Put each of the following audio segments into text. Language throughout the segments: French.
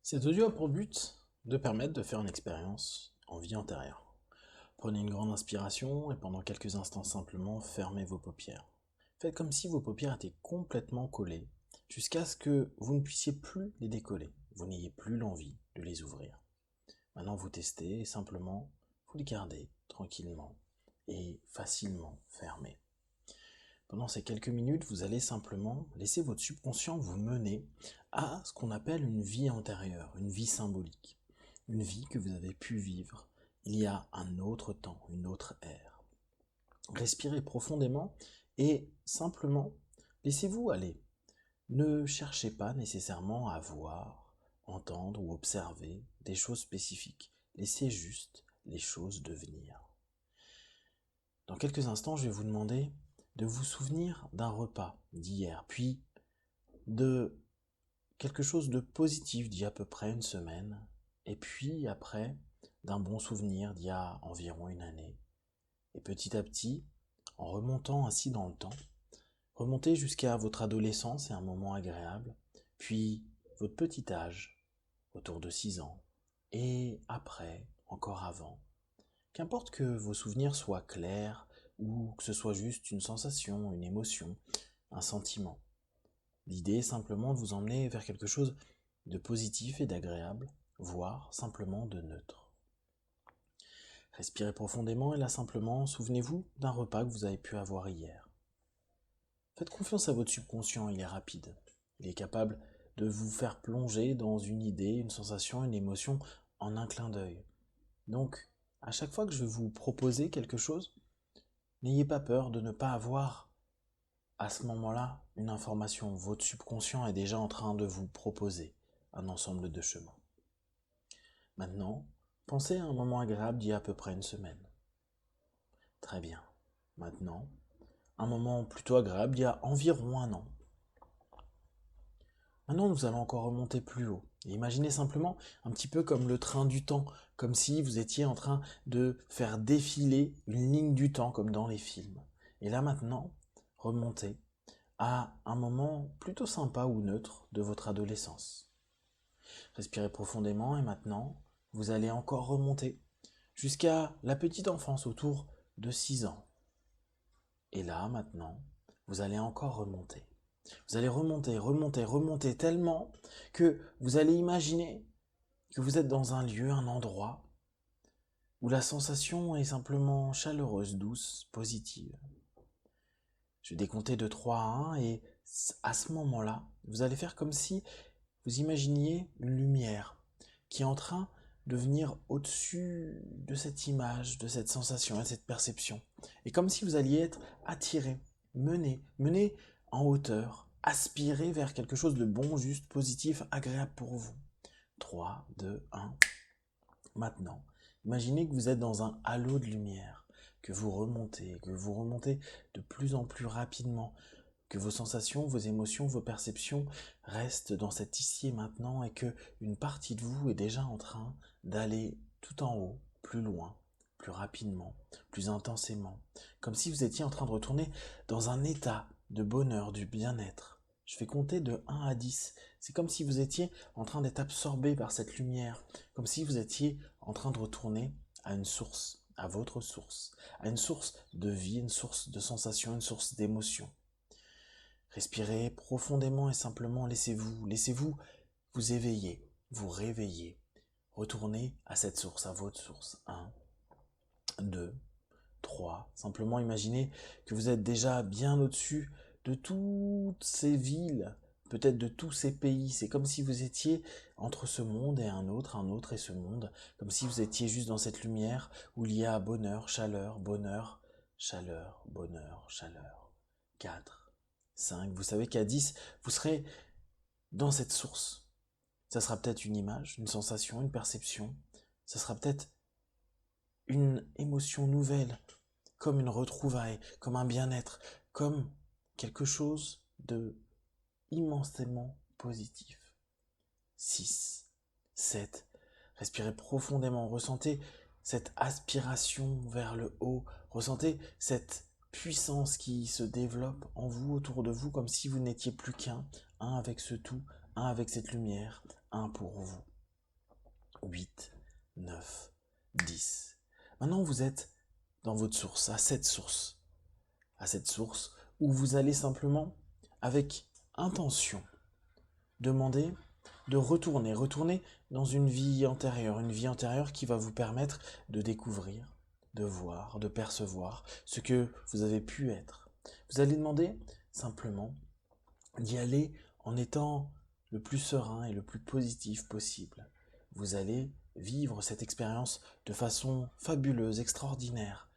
Cet audio a pour but de permettre de faire une expérience en vie antérieure. Prenez une grande inspiration et pendant quelques instants simplement fermez vos paupières. Faites comme si vos paupières étaient complètement collées jusqu'à ce que vous ne puissiez plus les décoller, vous n'ayez plus l'envie de les ouvrir. Maintenant vous testez et simplement vous les gardez tranquillement et facilement fermés. Pendant ces quelques minutes, vous allez simplement laisser votre subconscient vous mener à ce qu'on appelle une vie antérieure, une vie symbolique, une vie que vous avez pu vivre il y a un autre temps, une autre ère. Respirez profondément et simplement laissez-vous aller. Ne cherchez pas nécessairement à voir, entendre ou observer des choses spécifiques. Laissez juste les choses devenir. Dans quelques instants, je vais vous demander de vous souvenir d'un repas d'hier, puis de quelque chose de positif d'il y a à peu près une semaine, et puis après d'un bon souvenir d'il y a environ une année. Et petit à petit, en remontant ainsi dans le temps, remontez jusqu'à votre adolescence et un moment agréable, puis votre petit âge, autour de 6 ans, et après, encore avant. Qu'importe que vos souvenirs soient clairs ou que ce soit juste une sensation, une émotion, un sentiment. L'idée est simplement de vous emmener vers quelque chose de positif et d'agréable, voire simplement de neutre. Respirez profondément et là simplement, souvenez-vous d'un repas que vous avez pu avoir hier. Faites confiance à votre subconscient, il est rapide. Il est capable de vous faire plonger dans une idée, une sensation, une émotion en un clin d'œil. Donc, à chaque fois que je vais vous proposer quelque chose, n'ayez pas peur de ne pas avoir à ce moment-là une information. Votre subconscient est déjà en train de vous proposer un ensemble de chemins. Maintenant, pensez à un moment agréable d'il y a à peu près une semaine. Très bien. Maintenant, un moment plutôt agréable d'il y a environ un an. Maintenant, nous allons encore remonter plus haut. Et imaginez simplement un petit peu comme le train du temps, comme si vous étiez en train de faire défiler une ligne du temps, comme dans les films. Et là maintenant, remontez à un moment plutôt sympa ou neutre de votre adolescence. Respirez profondément et maintenant, vous allez encore remonter jusqu'à la petite enfance autour de 6 ans. Et là maintenant, vous allez encore remonter. Vous allez remonter, remonter, remonter tellement que vous allez imaginer que vous êtes dans un lieu, un endroit où la sensation est simplement chaleureuse, douce, positive. Je vais décompter de 3 à 1 et à ce moment-là, vous allez faire comme si vous imaginiez une lumière qui est en train de venir au-dessus de cette image, de cette sensation et de cette perception. Et comme si vous alliez être attiré, mené en hauteur, aspiré vers quelque chose de bon, juste, positif, agréable pour vous. 3, 2, 1. Maintenant, imaginez que vous êtes dans un halo de lumière, que vous remontez de plus en plus rapidement, que vos sensations, vos émotions, vos perceptions restent dans cet ici et maintenant et que une partie de vous est déjà en train d'aller tout en haut, plus loin, plus rapidement, plus intensément, comme si vous étiez en train de retourner dans un état de bonheur, du bien-être. Je vais compter de 1 à 10. C'est comme si vous étiez en train d'être absorbé par cette lumière, comme si vous étiez en train de retourner à une source, à votre source, à une source de vie, une source de sensation, une source d'émotion. Respirez profondément et simplement laissez-vous vous éveiller, vous réveiller. Retournez à cette source, à votre source. 1, 2, 3. Simplement imaginez que vous êtes déjà bien au-dessus de toutes ces villes, peut-être de tous ces pays. C'est comme si vous étiez entre ce monde et un autre et ce monde. Comme si vous étiez juste dans cette lumière où il y a bonheur, chaleur, bonheur, chaleur, bonheur, chaleur. 4, 5. Vous savez qu'à 10, vous serez dans cette source. Ça sera peut-être une image, une sensation, une perception. Ça sera peut-être une émotion nouvelle, comme une retrouvaille, comme un bien-être, comme quelque chose de immensément positif. 6, 7. Respirez profondément, ressentez cette aspiration vers le haut, ressentez cette puissance qui se développe en vous, autour de vous, comme si vous n'étiez plus qu'un, un avec ce tout, un avec cette lumière, un pour vous. 8, 9, 10. Maintenant, vous êtes dans votre source, à cette source où vous allez simplement, avec intention, demander de retourner dans une vie antérieure qui va vous permettre de découvrir, de voir, de percevoir ce que vous avez pu être. Vous allez demander simplement d'y aller en étant le plus serein et le plus positif possible. Vous allez vivre cette expérience de façon fabuleuse, extraordinaire,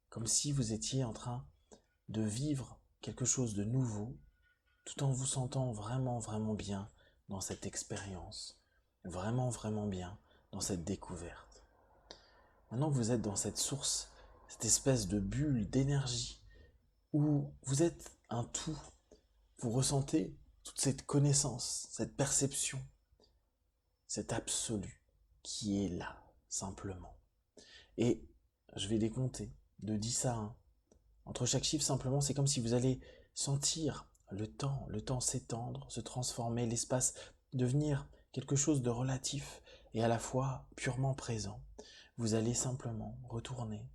comme si vous étiez en train de vivre quelque chose de nouveau, tout en vous sentant vraiment, vraiment bien dans cette expérience, vraiment, vraiment bien dans cette découverte. Maintenant que vous êtes dans cette source, cette espèce de bulle d'énergie, où vous êtes un tout, vous ressentez toute cette connaissance, cette perception, cet absolu qui est là, simplement. Et je vais décompter de 10 à 1. Entre chaque chiffre, simplement, c'est comme si vous allez sentir le temps s'étendre, se transformer, l'espace devenir quelque chose de relatif et à la fois purement présent. Vous allez simplement retourner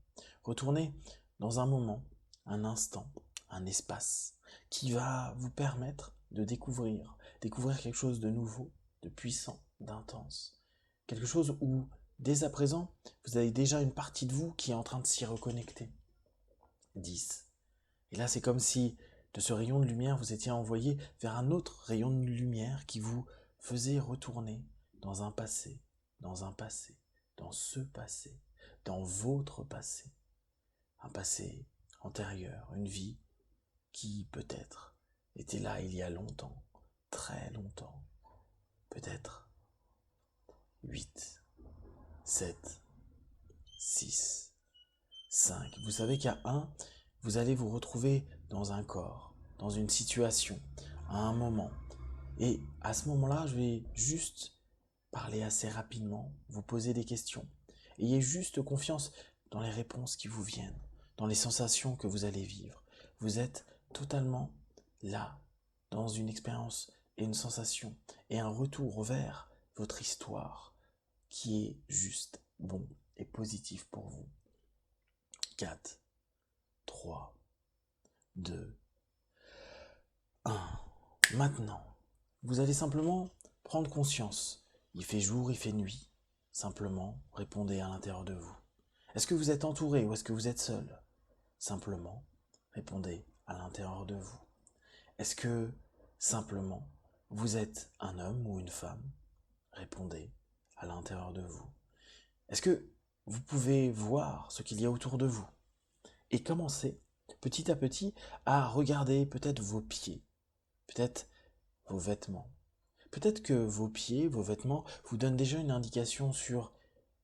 dans un moment, un instant, un espace qui va vous permettre de découvrir quelque chose de nouveau, de puissant, d'intense. Quelque chose où, dès à présent, vous avez déjà une partie de vous qui est en train de s'y reconnecter. 10. Et là, c'est comme si de ce rayon de lumière, vous étiez envoyé vers un autre rayon de lumière qui vous faisait retourner dans un passé, dans ce passé, dans votre passé. Un passé antérieur, une vie qui peut-être était là il y a longtemps, très longtemps. Peut-être 8, 7, 6, 5. Vous savez qu'à 1, vous allez vous retrouver dans un corps, dans une situation, à un moment. Et à ce moment-là, je vais juste parler assez rapidement, vous poser des questions. Ayez juste confiance dans les réponses qui vous viennent, dans les sensations que vous allez vivre. Vous êtes totalement là, dans une expérience et une sensation, et un retour vers votre histoire qui est juste bon et positif pour vous. 4, 3, 2, 1. Maintenant, vous allez simplement prendre conscience. Il fait jour, il fait nuit. Simplement, répondez à l'intérieur de vous. Est-ce que vous êtes entouré ou est-ce que vous êtes seul? Simplement, répondez à l'intérieur de vous. Est-ce que, simplement, vous êtes un homme ou une femme? Répondez à l'intérieur de vous. Est-ce que vous pouvez voir ce qu'il y a autour de vous? Et commencez, petit à petit, à regarder peut-être vos pieds, peut-être vos vêtements. Peut-être que vos pieds, vos vêtements vous donnent déjà une indication sur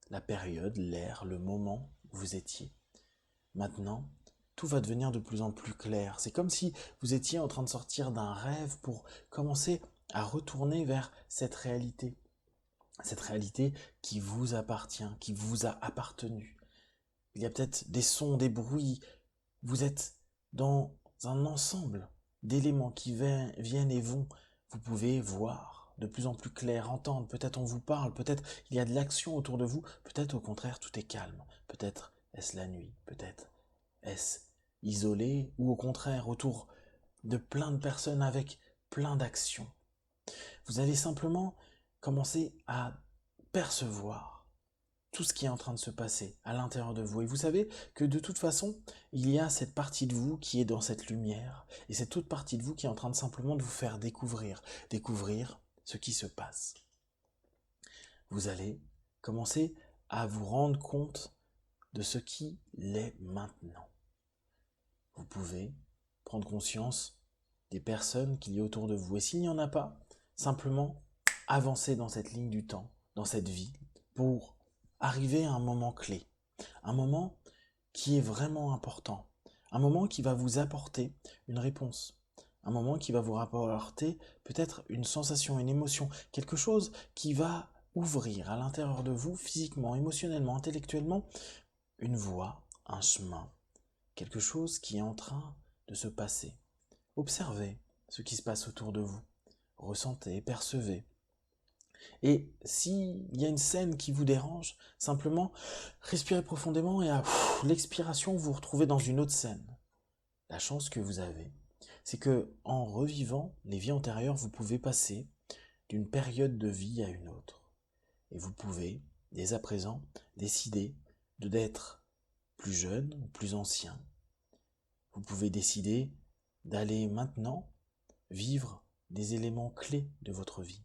la période, l'ère, le moment où vous étiez. Maintenant, tout va devenir de plus en plus clair. C'est comme si vous étiez en train de sortir d'un rêve pour commencer à retourner vers cette réalité qui vous appartient, qui vous a appartenu. Il y a peut-être des sons, des bruits. Vous êtes dans un ensemble d'éléments qui viennent et vont. Vous pouvez voir de plus en plus clair, entendre. Peut-être on vous parle, peut-être il y a de l'action autour de vous. Peut-être au contraire tout est calme. Peut-être est-ce la nuit. Peut-être est-ce isolé ou au contraire autour de plein de personnes avec plein d'actions. Vous allez simplement commencer à percevoir tout ce qui est en train de se passer à l'intérieur de vous. Et vous savez que de toute façon, il y a cette partie de vous qui est dans cette lumière, et cette autre partie de vous qui est en train de simplement de vous faire découvrir ce qui se passe. Vous allez commencer à vous rendre compte de ce qui l'est maintenant. Vous pouvez prendre conscience des personnes qu'il y a autour de vous. Et s'il n'y en a pas, simplement avancer dans cette ligne du temps, dans cette vie, pour arriver à un moment clé, un moment qui est vraiment important, un moment qui va vous apporter une réponse, un moment qui va vous apporter peut-être une sensation, une émotion, quelque chose qui va ouvrir à l'intérieur de vous, physiquement, émotionnellement, intellectuellement, une voie, un chemin, quelque chose qui est en train de se passer. Observez ce qui se passe autour de vous, ressentez, percevez. Et s'il y a une scène qui vous dérange, simplement respirez profondément et à l'expiration, vous vous retrouvez dans une autre scène. La chance que vous avez, c'est que en revivant les vies antérieures, vous pouvez passer d'une période de vie à une autre. Et vous pouvez, dès à présent, décider d'être plus jeune ou plus ancien. Vous pouvez décider d'aller maintenant vivre des éléments clés de votre vie.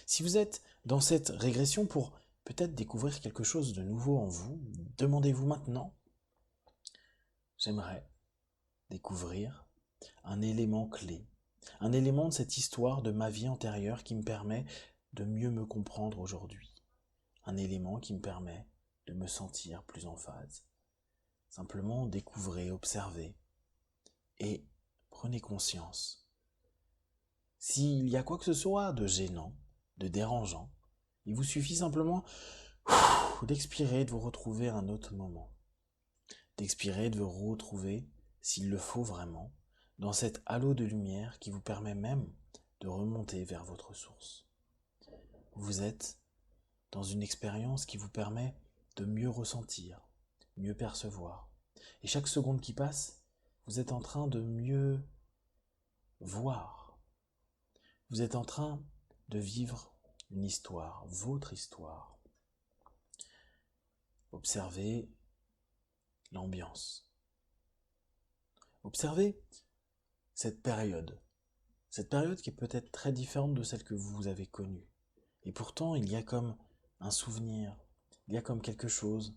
Si vous êtes dans cette régression pour peut-être découvrir quelque chose de nouveau en vous, demandez-vous maintenant, j'aimerais découvrir un élément clé, un élément de cette histoire de ma vie antérieure qui me permet de mieux me comprendre aujourd'hui, un élément qui me permet de me sentir plus en phase. Simplement découvrez, observez et prenez conscience. S'il y a quoi que ce soit de gênant, de dérangeant, il vous suffit simplement d'expirer, de vous retrouver à un autre moment. D'expirer, de vous retrouver, s'il le faut vraiment, dans cet halo de lumière qui vous permet même de remonter vers votre source. Vous êtes dans une expérience qui vous permet de mieux ressentir, mieux percevoir. Et chaque seconde qui passe, vous êtes en train de mieux voir. Vous êtes en train de vivre une histoire, votre histoire. Observez l'ambiance. Observez cette période qui est peut-être très différente de celle que vous avez connue. Et pourtant, il y a comme un souvenir, il y a comme quelque chose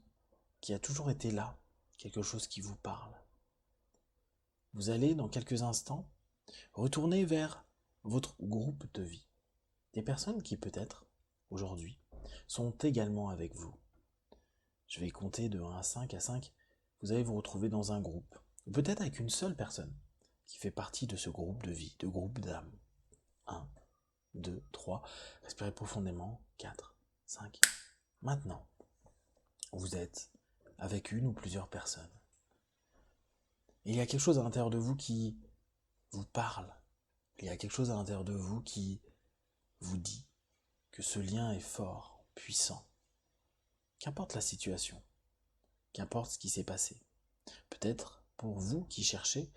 qui a toujours été là, quelque chose qui vous parle. Vous allez, dans quelques instants, retourner vers votre groupe de vie. Des personnes qui, peut-être, aujourd'hui, sont également avec vous. Je vais compter de 1 à 5. À 5, vous allez vous retrouver dans un groupe, ou peut-être avec une seule personne qui fait partie de ce groupe de vie, de groupe d'âme. 1, 2, 3, respirez profondément, 4, 5. Maintenant, vous êtes avec une ou plusieurs personnes. Et il y a quelque chose à l'intérieur de vous qui vous parle. Il y a quelque chose à l'intérieur de vous qui vous dit que ce lien est fort, puissant. Qu'importe la situation, qu'importe ce qui s'est passé. Peut-être, pour vous qui cherchez,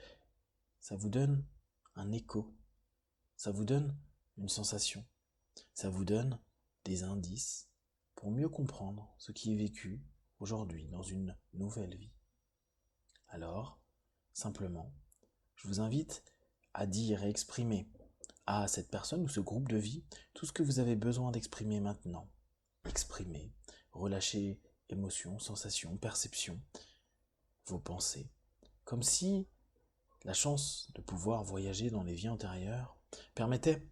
ça vous donne un écho, ça vous donne une sensation, ça vous donne des indices pour mieux comprendre ce qui est vécu aujourd'hui dans une nouvelle vie. Alors, simplement, je vous invite à dire et exprimer à cette personne ou ce groupe de vie tout ce que vous avez besoin d'exprimer maintenant. Exprimez, relâchez émotions, sensations, perceptions, vos pensées, comme si la chance de pouvoir voyager dans les vies antérieures permettait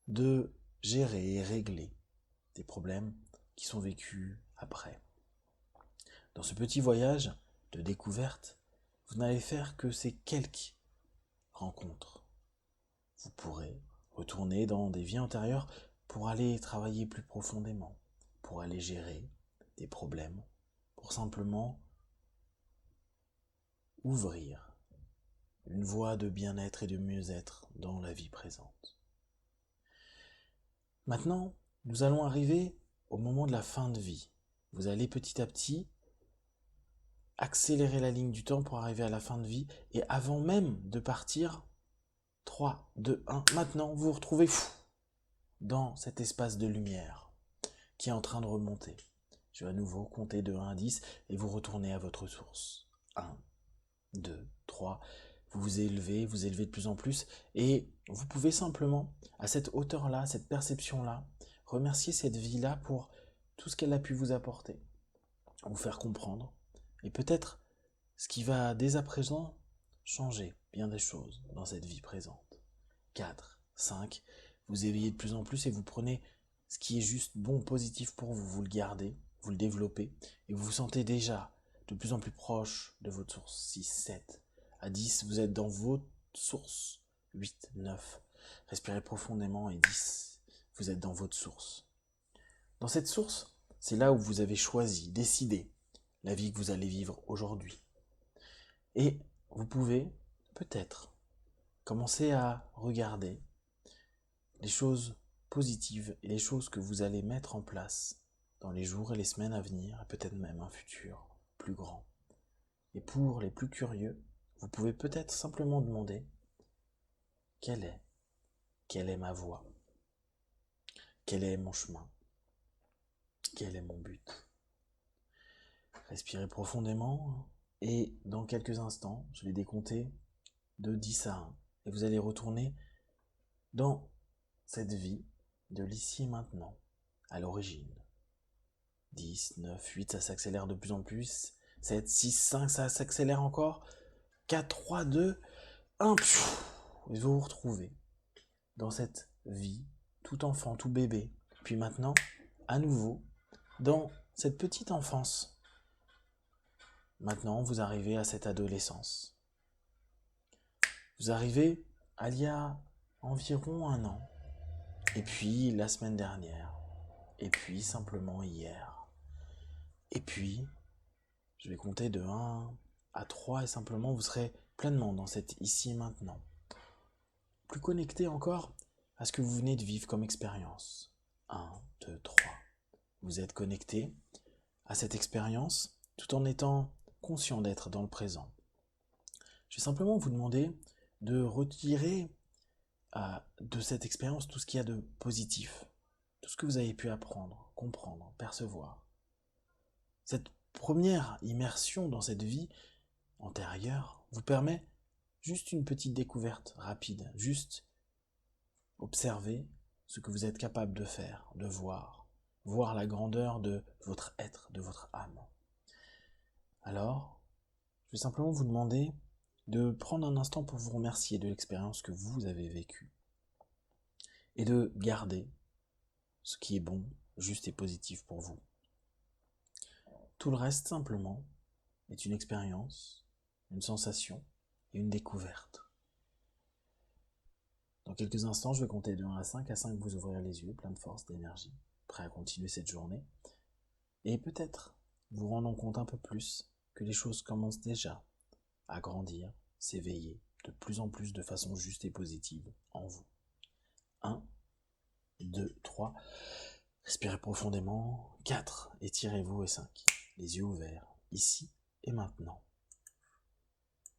de gérer et régler des problèmes qui sont vécus après. Dans ce petit voyage de découverte, vous n'allez faire que ces quelques rencontres. Vous pourrez retourner dans des vies antérieures pour aller travailler plus profondément, pour aller gérer des problèmes, pour simplement ouvrir une voie de bien-être et de mieux-être dans la vie présente. Maintenant, nous allons arriver au moment de la fin de vie. Vous allez petit à petit accélérer la ligne du temps pour arriver à la fin de vie et avant même de partir, 3, 2, 1, maintenant vous vous retrouvez dans cet espace de lumière qui est en train de remonter. Je vais à nouveau compter de 1 à 10 et vous retournez à votre source. 1, 2, 3, vous vous élevez de plus en plus et vous pouvez simplement, à cette hauteur-là, cette perception-là, remercier cette vie-là pour tout ce qu'elle a pu vous apporter, vous faire comprendre et peut-être ce qui va dès à présent changer bien des choses dans cette vie présente. 4, 5, vous éveillez de plus en plus et vous prenez ce qui est juste bon, positif pour vous, vous le gardez, vous le développez et vous vous sentez déjà de plus en plus proche de votre source. 6, 7, à 10, vous êtes dans votre source. 8, 9, respirez profondément et 10, vous êtes dans votre source. Dans cette source, c'est là où vous avez choisi, décidé la vie que vous allez vivre aujourd'hui. Et vous pouvez peut-être commencer à regarder les choses positives et les choses que vous allez mettre en place dans les jours et les semaines à venir, et peut-être même un futur plus grand. Et pour les plus curieux, vous pouvez peut-être simplement demander quelle est ma voie, quel est mon chemin, quel est mon but. Respirez profondément et dans quelques instants, je vais décompter de 10 à 1 et vous allez retourner dans cette vie de l'ici et maintenant, à l'origine. 10, 9, 8, ça s'accélère de plus en plus. 7, 6, 5, ça s'accélère encore. 4, 3, 2, 1. Et vous vous retrouvez dans cette vie, tout enfant, tout bébé. Puis maintenant, à nouveau, dans cette petite enfance. Maintenant, vous arrivez à cette adolescence. Vous arrivez à il y a environ 1 an. Et puis la semaine dernière. Et puis simplement hier. Et puis, je vais compter de 1 à 3 et simplement vous serez pleinement dans cet ici et maintenant. Plus connecté encore à ce que vous venez de vivre comme expérience. 1, 2, 3. Vous êtes connecté à cette expérience tout en étant conscient d'être dans le présent. Je vais simplement vous demander de retirer de cette expérience tout ce qu'il y a de positif, tout ce que vous avez pu apprendre, comprendre, percevoir. Cette première immersion dans cette vie antérieure vous permet juste une petite découverte rapide, juste observer ce que vous êtes capable de faire, de voir la grandeur de votre être, de votre âme. Alors, je vais simplement vous demander de prendre un instant pour vous remercier de l'expérience que vous avez vécue et de garder ce qui est bon, juste et positif pour vous. Tout le reste, simplement, est une expérience, une sensation et une découverte. Dans quelques instants, je vais compter de 1 à 5. À 5, vous ouvrirez les yeux, plein de force, d'énergie, prêt à continuer cette journée. Et peut-être vous rendant compte un peu plus que les choses commencent déjà à grandir, s'éveiller de plus en plus de façon juste et positive en vous. 1, 2, 3. Respirez profondément. 4. Étirez-vous et 5. Les yeux ouverts, ici et maintenant.